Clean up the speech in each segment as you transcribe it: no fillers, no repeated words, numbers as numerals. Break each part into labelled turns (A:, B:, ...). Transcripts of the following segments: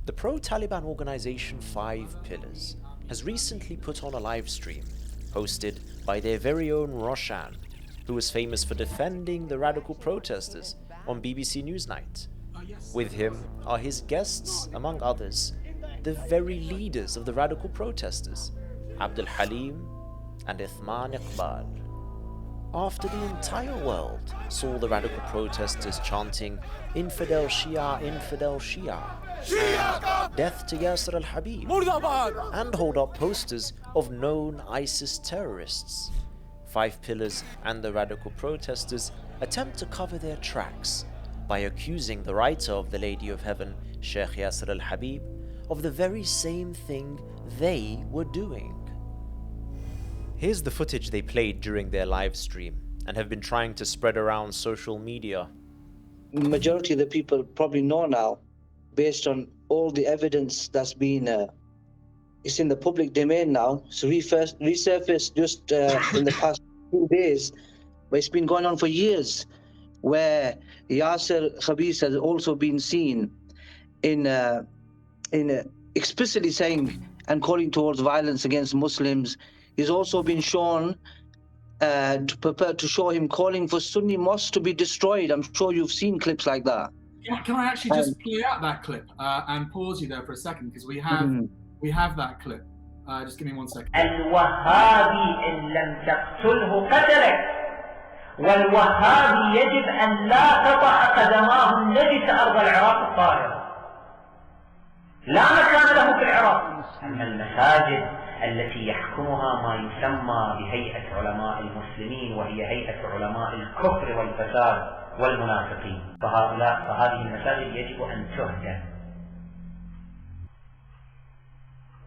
A: The pro-Taliban organization 5 Pillars has recently put on a live stream hosted by their very own Roshan, who was famous for defending the radical protesters on BBC Newsnight. With him are his guests, among others, the very leaders of the radical protesters, Abdul Halim and Ithman Iqbal. After the entire world saw the radical protesters chanting "Infidel Shia, Infidel Shia," and "Death to Yasir al-Habib," and hold up posters of known ISIS terrorists, 5 Pillars and the radical protesters attempt to cover their tracks by accusing the writer of the Lady of Heaven, Sheikh Yasir al-Habib, of the very same thing they were doing. Here's the footage they played during their live stream and have been trying to spread around social media.
B: Majority of the people probably know now, based on all the evidence that's been, it's in the public domain now. So resurfaced just in the past 2 days, but it's been going on for years, where Yasir al-Habib has also been seen in explicitly saying and calling towards violence against Muslims. He's also been shown to show him calling for Sunni mosques to be destroyed. I'm sure you've seen clips like that.
C: Can I actually just play out that clip and pause you there for a second, because we have that clip. Just give me 1 second.
D: الوهابي إن لم تقتله قتلك والوهابي يجب أن لا تضع قدماه النجس أرض العراق الطاهرة. لا مكان له في العراق. أما المساجد التي يحكمها ما يسمى بهيئة علماء المسلمين، وهي هيئة علماء الكفر والفساد والمنافقين، فهذه المساجد يجب أن تهدم،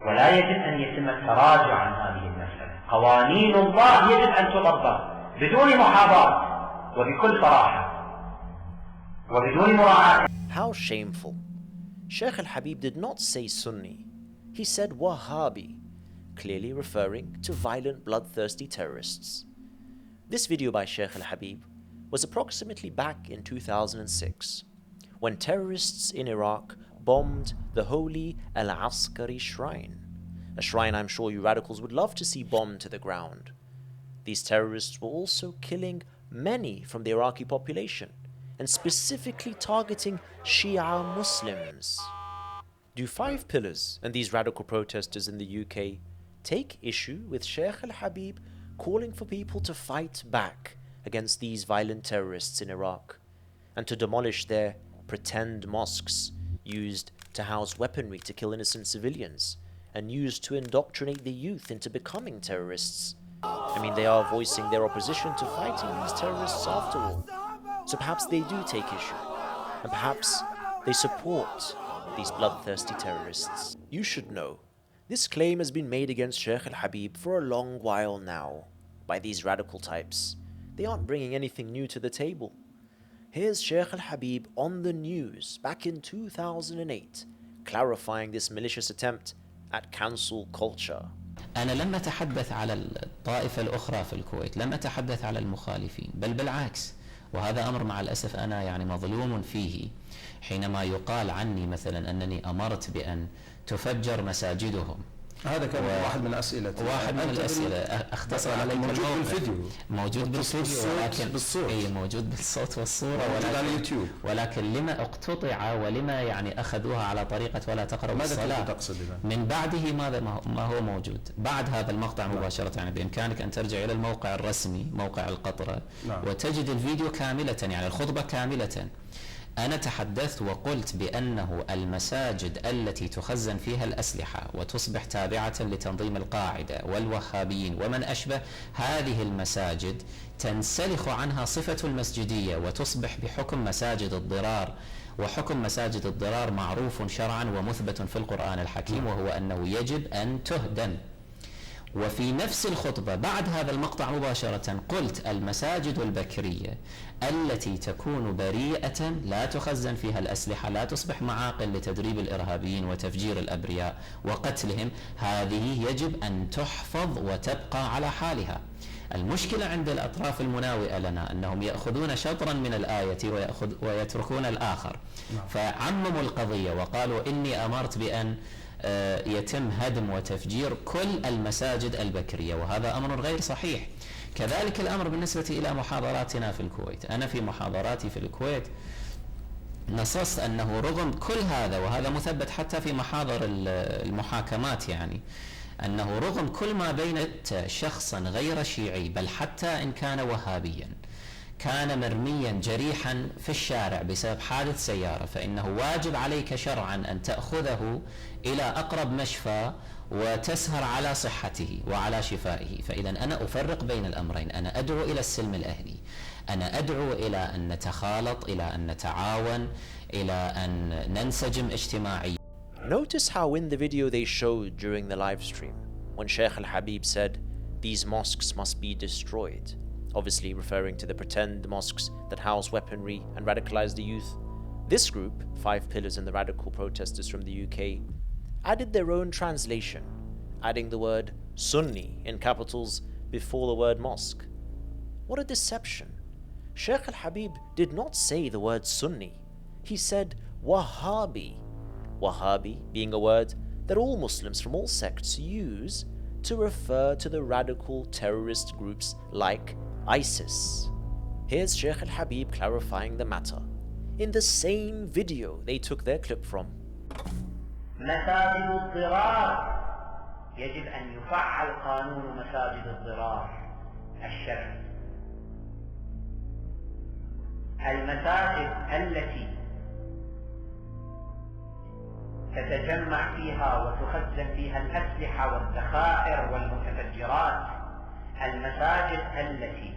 D: ولا يجب أن يتم التراجع عن هذه المسألة. قوانين الله يجب أن تطبق بدون محاباة وبكل صراحة وبدون مراعاة.
A: How shameful. Sheikh al-Habib did not say Sunni, he said Wahhabi, clearly referring to violent, bloodthirsty terrorists. This video by Sheikh al-Habib was approximately back in 2006, when terrorists in Iraq bombed the holy al-Askari shrine, a shrine I'm sure you radicals would love to see bombed to the ground. These terrorists were also killing many from the Iraqi population, and specifically targeting Shia Muslims. Do 5 Pillars and these radical protesters in the UK take issue with Sheikh al-Habib calling for people to fight back against these violent terrorists in Iraq and to demolish their pretend mosques used to house weaponry to kill innocent civilians and used to indoctrinate the youth into becoming terrorists? I mean, they are voicing their opposition to fighting these terrorists after all. So perhaps they do take issue, and perhaps they support these bloodthirsty terrorists. You should know, this claim has been made against Sheikh al-Habib for a long while now by these radical types. They aren't bringing anything new to the table. Here's Sheikh al-Habib on the news back in 2008, clarifying this malicious attempt at cancel culture.
E: أنا لم أتحدث على الطائفة الأخرى في الكويت، لم أتحدث على المخالفين، بل بالعكس، وهذا أمر مع الأسف أنا يعني مظلوم فيه، حينما يقال عني مثلا أنني أمرت بأن تفجر مساجدهم.
F: هذا كان واحد من الأسئلة.
E: أختصر عليك
F: موجود بالفيديو.
E: موجود بالفيديو، ولكن
F: بالصوت.
E: موجود بالصوت والصورة،
F: موجود على اليوتيوب.
E: ولكن لما اقتطع ولما يعني أخذوها على طريقة ولا تقربوا الصلاة؟
F: ماذا تقصد إذا؟
E: من بعده ما هو موجود بعد هذا المقطع مباشرة، يعني بإمكانك أن ترجع إلى الموقع الرسمي، موقع القطرة، وتجد الفيديو كاملة، يعني الخطبة كاملة. أنا تحدثت وقلت بأنه المساجد التي تخزن فيها الأسلحة وتصبح تابعة لتنظيم القاعدة والوهابيين ومن أشبه، هذه المساجد تنسلخ عنها صفة المسجدية وتصبح بحكم مساجد الضرار. وحكم مساجد الضرار معروف شرعا ومثبت في القرآن الحكيم، وهو أنه يجب أن تهدم. وفي نفس الخطبة بعد هذا المقطع مباشرة قلت المساجد البكرية التي تكون بريئة لا تخزن فيها الأسلحة، لا تصبح معاقل لتدريب الإرهابيين وتفجير الأبرياء وقتلهم، هذه يجب أن تحفظ وتبقى على حالها. المشكلة عند الأطراف المناوئة لنا أنهم يأخذون شطرا من الآية ويتركون الآخر، فعمموا القضية وقالوا إني أمرت بأن يتم هدم وتفجير كل المساجد البكرية، وهذا أمر غير صحيح. كذلك الأمر بالنسبة إلى محاضراتنا في الكويت. أنا في محاضراتي في الكويت نصصت أنه رغم كل هذا، وهذا مثبت حتى في محاضر المحاكمات، يعني أنه رغم كل ما بينت شخصا غير شيعي بل حتى إن كان وهابيا كان مرميا جريحا في الشارع بسبب حادث سيارة، فإنه واجب عليك شرعا أن تأخذه إلى أقرب مشفى وتسهر على صحته وعلى شفائه. فإذا أنا أفرق بين الأمرين، أنا أدعو إلى السلم الأهلي، أنا أدعو إلى أن نتخالط، إلى أن نتعاون، إلى أن ننسجم اجتماعيا.
A: Notice how in the video they showed during the live stream, when Sheikh al-Habib said, "These mosques must be destroyed," obviously referring to the pretend mosques that house weaponry and radicalize the youth, this group, 5 Pillars and the Radical Protesters from the UK, added their own translation, adding the word Sunni in capitals before the word mosque. What a deception. Sheikh al-Habib did not say the word Sunni. He said Wahhabi. Wahhabi being a word that all Muslims from all sects use to refer to the radical terrorist groups like ISIS. Here's Sheikh al-Habib clarifying the matter in the same video they took their clip from.
D: مساجد الضرار يجب أن يفعل قانون مساجد الضرار الشرعي. المساجد التي تتجمع فيها وتخزن فيها الأسلحة والذخائر والمتفجرات، المساجد التي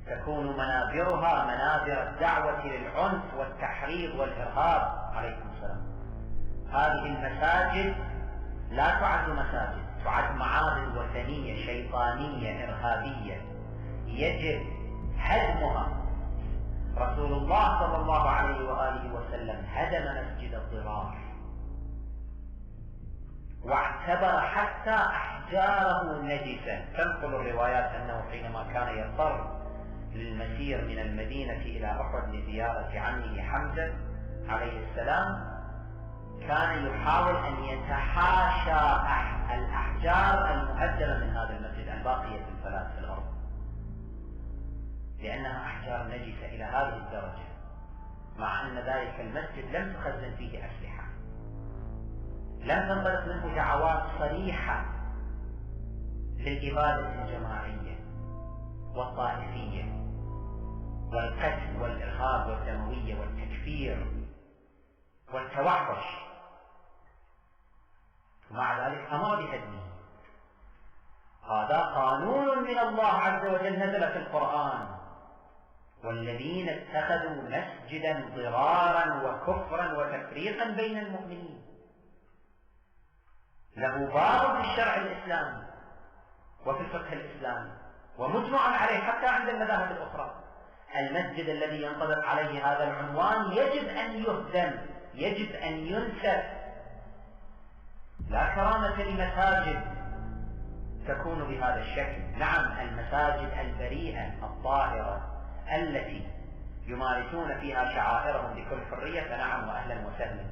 D: تكون منابرها منابر الدعوة للعنف والتحريض والإرهاب، عليكم السلام، هذه المساجد لا تعد مساجد، تعد معابد وثنية شيطانية إرهابية يجب هدمها. رسول الله صلى الله عليه وآله وسلم هدم مسجد الضرار، واعتبر حتى أحجاره نجسا. تنقل الروايات أنه حينما كان يضطر للمسير من المدينة إلى أحد لزيارة عمه حمزة عليه السلام كان يحاول أن يتحاشى الأحجار المهدمة من هذا المسجد الباقية الثلاث في الأرض، لأنها أحجار نجسة إلى هذه الدرجة، مع أن ذلك المسجد لم تخزن فيه أسلحة، لم تنطلق منه دعوات صريحة للإبادة الجماعية والطائفية والقتل والإرهاب والدموية والتكفير والتوحش، ومع ذلك أمر بهدمه. هذا قانون من الله عز وجل نزل في القرآن: والذين اتخذوا مسجدا ضرارا وكفرا وتفريقا بين المؤمنين. له باب في الشرع الإسلامي وفي الفقه الإسلامي ومجمع عليه حتى عند المذاهب الأخرى. المسجد الذي ينطبق عليه هذا العنوان يجب أن يهدم، يجب أن ينسف. لا كرامة لمساجد تكون بهذا الشكل. نعم، المساجد البريئة الطاهرة التي يمارسون فيها شعائرهم بكل حرية فنعم وأهلا وسهلا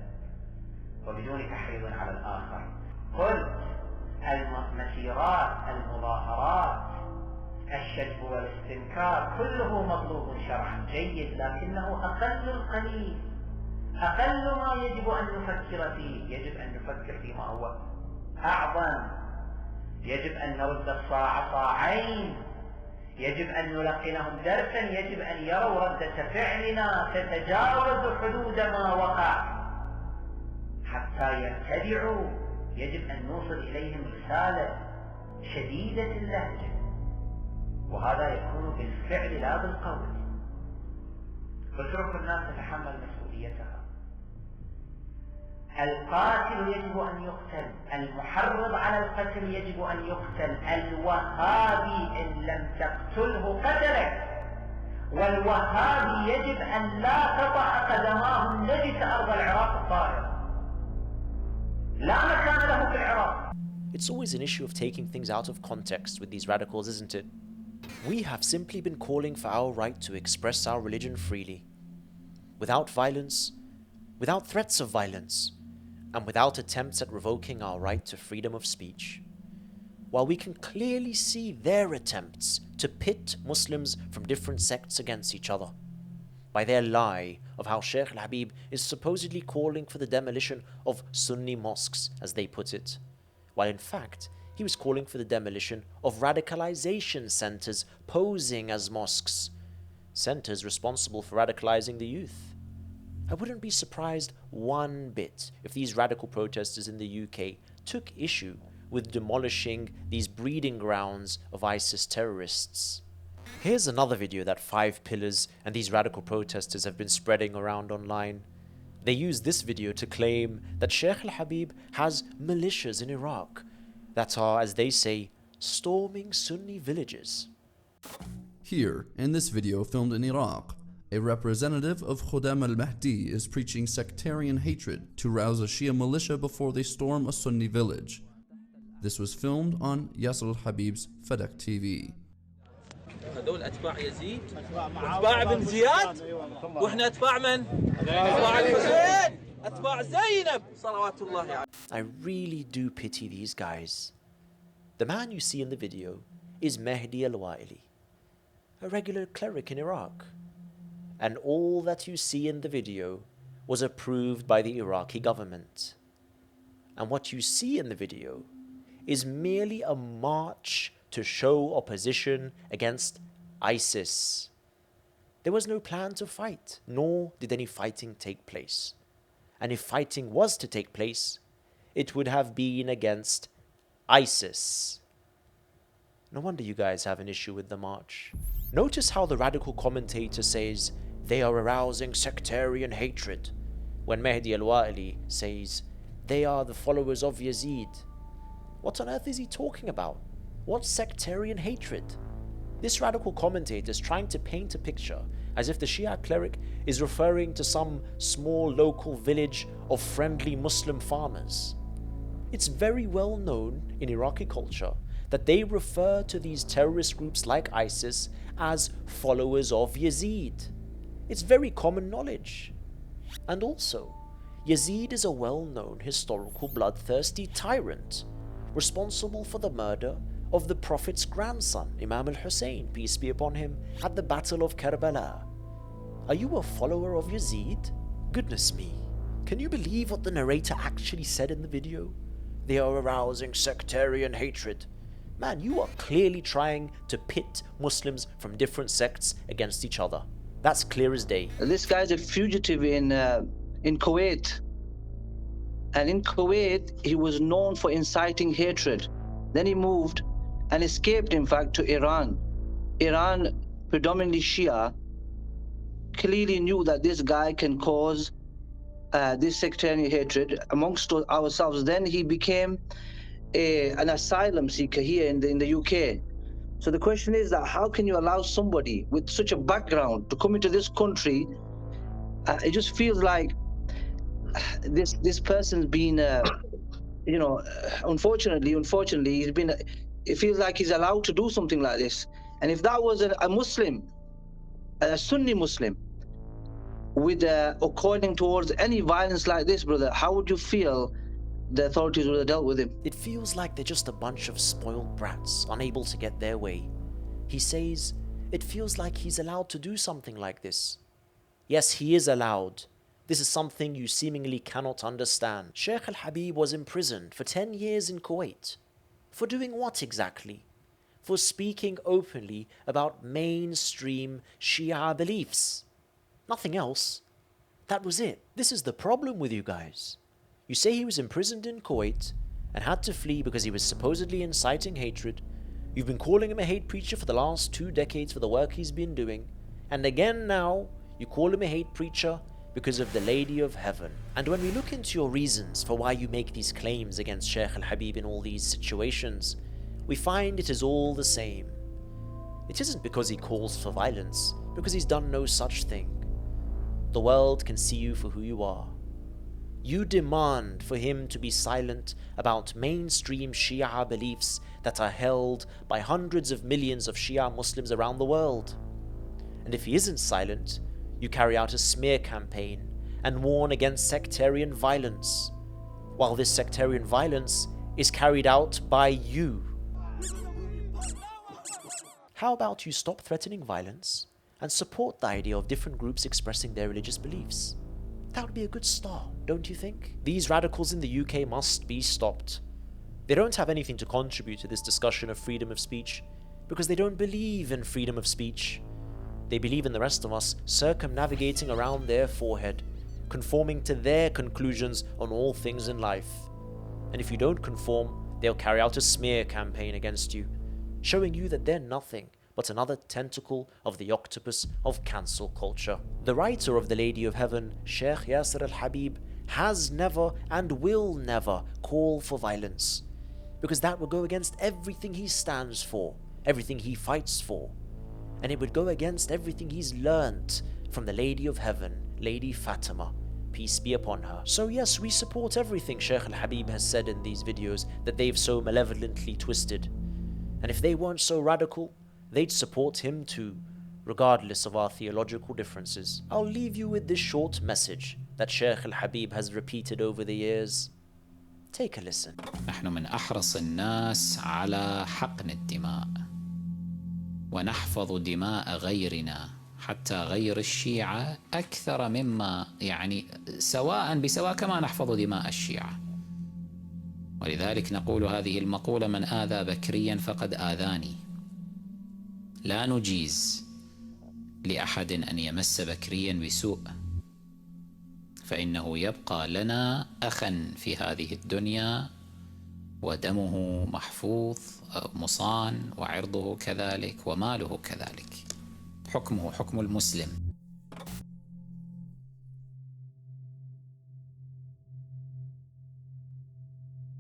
D: وبدون تحريض على الآخر. قلت المسيرات، المظاهرات، الشجب والاستنكار كله مطلوب شرعا جيد، لكنه أقل القليل، أقل ما يجب أن نفكر فيه. يجب أن نفكر فيما هو أعظم. يجب أن نرد الصاع صاعين، يجب أن نلقنهم درسا، يجب أن يروا ردة فعلنا تتجاوز حدود ما وقع حتى يرتدعوا. يجب أن نوصل إليهم رسالة شديدة اللهجة، وهذا يكون بالفعل لا بالقول. اتركوا الناس تتحمل مسؤوليتها. القاتل يجب أن يقتل، المحرض على القتل يجب أن يقتل، الوهابي إن لم تقتله قتلك، والوهابي يجب أن لا تطأ قدماه النجس أرض العراق الطاهرة، لا مكان له في العراق.
A: It It's always an issue of taking things out of context with these radicals, isn't it? We have simply been calling for our right to express our religion freely, without violence, without threats of violence, and without attempts at revoking our right to freedom of speech. While we can clearly see their attempts to pit Muslims from different sects against each other, by their lie of how Sheikh al-Habib is supposedly calling for the demolition of Sunni mosques, as they put it, while in fact he was calling for the demolition of radicalization centers posing as mosques, centers responsible for radicalizing the youth. I wouldn't be surprised one bit if these radical protesters in the UK took issue with demolishing these breeding grounds of ISIS terrorists. Here's another video that 5 Pillars and these radical protesters have been spreading around online. They use this video to claim that Sheikh al-Habib has militias in Iraq that are, as they say, storming Sunni villages.
G: Here, in this video filmed in Iraq, a representative of Khuddam al-Mahdi is preaching sectarian hatred to rouse a Shia militia before they storm a Sunni village. This was filmed on Yasser al-Habib's Fadak TV.
H: هذول أتباع يزيد أتباع بن زياد وإحنا أتباع من؟ أتباع الحسين أتباع زينب صلوات الله عليه.
A: I really do pity these guys. The man you see in the video is Mehdi al-Waili, a regular cleric in Iraq. And all that you see in the video was approved by the Iraqi government. And what you see in the video is merely a march to show opposition against ISIS. There was no plan to fight, nor did any fighting take place. And if fighting was to take place, it would have been against ISIS. No wonder you guys have an issue with the march. Notice how the radical commentator says they are arousing sectarian hatred, when Mehdi al-Waili says they are the followers of Yazid. What on earth is he talking about? What sectarian hatred? This radical commentator is trying to paint a picture as if the Shia cleric is referring to some small local village of friendly Muslim farmers. It's very well known in Iraqi culture that they refer to these terrorist groups like ISIS as followers of Yazid. It's very common knowledge. And also, Yazid is a well-known historical bloodthirsty tyrant responsible for the murder of the Prophet's grandson, Imam al-Hussein, peace be upon him, at the Battle of Karbala. Are you a follower of Yazid? Goodness me, can you believe what the narrator actually said in the video? They are arousing sectarian hatred. Man, you are clearly trying to pit Muslims from different sects against each other. That's clear as day.
B: This guy's a fugitive in Kuwait. And in Kuwait, he was known for inciting hatred. Then he moved and escaped, in fact, to Iran. Iran, predominantly Shia, clearly knew that this guy can cause this sectarian hatred amongst ourselves. Then he became an asylum seeker here in the UK. So the question is that how can you allow somebody with such a background to come into this country? It just feels like this person's been, unfortunately, he's been. It feels like he's allowed to do something like this. And if that was a Muslim, a Sunni Muslim, with according towards any violence like this, brother, how would you feel the authorities would have dealt with him?
A: It feels like they're just a bunch of spoiled brats, unable to get their way. He says it feels like he's allowed to do something like this. Yes, he is allowed. This is something you seemingly cannot understand. Sheikh al-Habib was imprisoned for 10 years in Kuwait. For doing what exactly? For speaking openly about mainstream Shia beliefs. Nothing else. That was it. This is the problem with you guys. You say he was imprisoned in Kuwait and had to flee because he was supposedly inciting hatred. You've been calling him a hate preacher for the last 2 decades for the work he's been doing. And again now, you call him a hate preacher because of the Lady of Heaven. And when we look into your reasons for why you make these claims against Sheikh al-Habib in all these situations, we find it is all the same. It isn't because he calls for violence, because he's done no such thing. The world can see you for who you are. You demand for him to be silent about mainstream Shia beliefs that are held by hundreds of millions of Shia Muslims around the world. And if he isn't silent, you carry out a smear campaign and warn against sectarian violence, while this sectarian violence is carried out by you. How about you stop threatening violence and support the idea of different groups expressing their religious beliefs? That would be a good start, don't you think? These radicals in the UK must be stopped. They don't have anything to contribute to this discussion of freedom of speech because they don't believe in freedom of speech. They believe in the rest of us circumnavigating around their forehead, conforming to their conclusions on all things in life. And if you don't conform, they'll carry out a smear campaign against you, showing you that they're nothing but another tentacle of the octopus of cancel culture. The writer of The Lady of Heaven, Sheikh al-Habib, has never and will never call for violence, because that would go against everything he stands for, everything he fights for, and it would go against everything he's learnt from the Lady of Heaven, Lady Fatima, peace be upon her. So yes, we support everything Sheikh al-Habib has said in these videos that they've so malevolently twisted. And if they weren't so radical, they'd support him too, regardless of our theological differences. I'll leave you with this short message that Sheikh al-Habib has repeated over the years. Take a listen.
E: نحن من أحرص الناس على حقن الدماء ونحفظ دماء غيرنا حتى غير الشيعة أكثر مما سواء بسواء كما نحفظ دماء الشيعة. ولذلك نقول هذه المقولة: من آذى بكريا فقد آذاني. لا نجيز لأحد أن يمس بكريا بسوء، فإنه يبقى لنا أخا في هذه الدنيا ودمه محفوظ مصان وعرضه كذلك وماله كذلك. حكمه حكم المسلم.